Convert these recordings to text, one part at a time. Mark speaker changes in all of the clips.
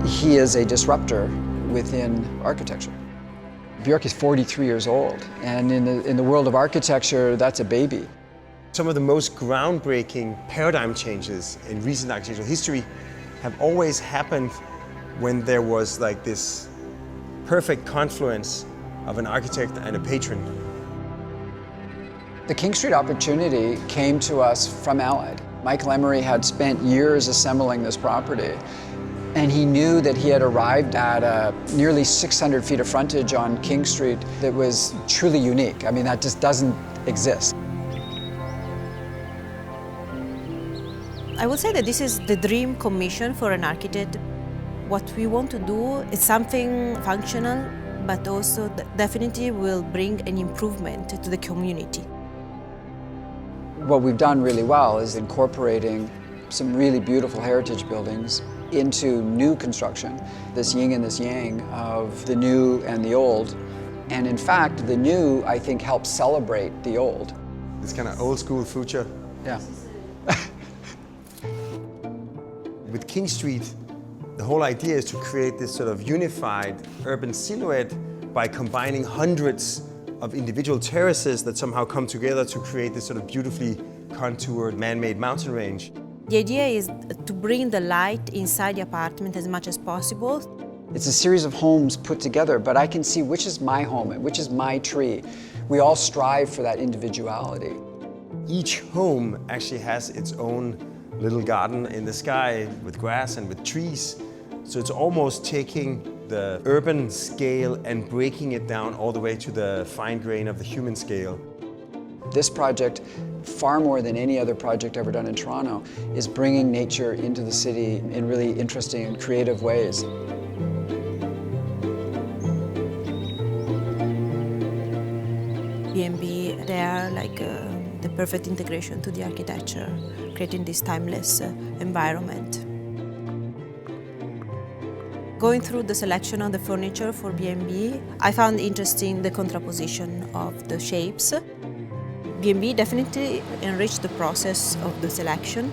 Speaker 1: He is a disruptor within architecture. Björk is 43 years old, and in the world of architecture, that's a baby.
Speaker 2: Some of the most groundbreaking paradigm changes in recent architectural history have always happened when there was like this perfect confluence of an architect and a patron.
Speaker 1: The King Street opportunity came to us from Allied. Michael Emery had spent years assembling this property, and he knew that he had arrived at nearly 600 feet of frontage on King Street that was truly unique. I mean, that just doesn't exist.
Speaker 3: I would say that this is the dream commission for an architect. What we want to do is something functional, but also definitely will bring an improvement to the community.
Speaker 1: What we've done really well is incorporating some really beautiful heritage buildings into new construction, this yin and this yang of the new and the old. And in fact, the new, I think, helps celebrate the old.
Speaker 2: This kind of old school future.
Speaker 1: Yeah.
Speaker 2: With King Street, the whole idea is to create this sort of unified urban silhouette by combining hundreds of individual terraces that somehow come together to create this sort of beautifully contoured man-made mountain range.
Speaker 3: The idea is to bring the light inside the apartment as much as possible.
Speaker 1: It's a series of homes put together, but I can see which is my home and which is my tree. We all strive for that individuality.
Speaker 2: Each home actually has its own little garden in the sky with grass and with trees. So it's almost taking the urban scale and breaking it down all the way to the fine grain of the human scale.
Speaker 1: This project, far more than any other project ever done in Toronto, is bringing nature into the city in really interesting and creative ways.
Speaker 3: B&B, they are like the perfect integration to the architecture, creating this timeless environment. Going through the selection of the furniture for B&B, I found interesting the contraposition of the shapes. B&B definitely enriched the process of the selection.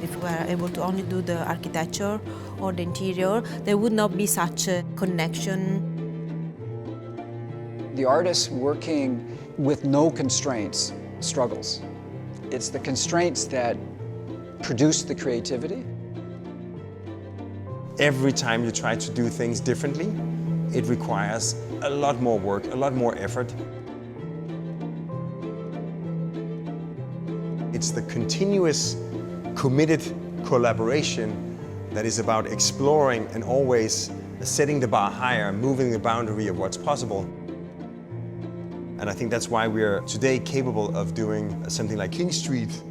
Speaker 3: If we were able to only do the architecture or the interior, there would not be such a connection.
Speaker 1: The artist working with no constraints struggles. It's the constraints that produce the creativity.
Speaker 2: Every time you try to do things differently, it requires a lot more work, a lot more effort. It's the continuous, committed collaboration that is about exploring and always setting the bar higher, moving the boundary of what's possible. And I think that's why we're today capable of doing something like King Street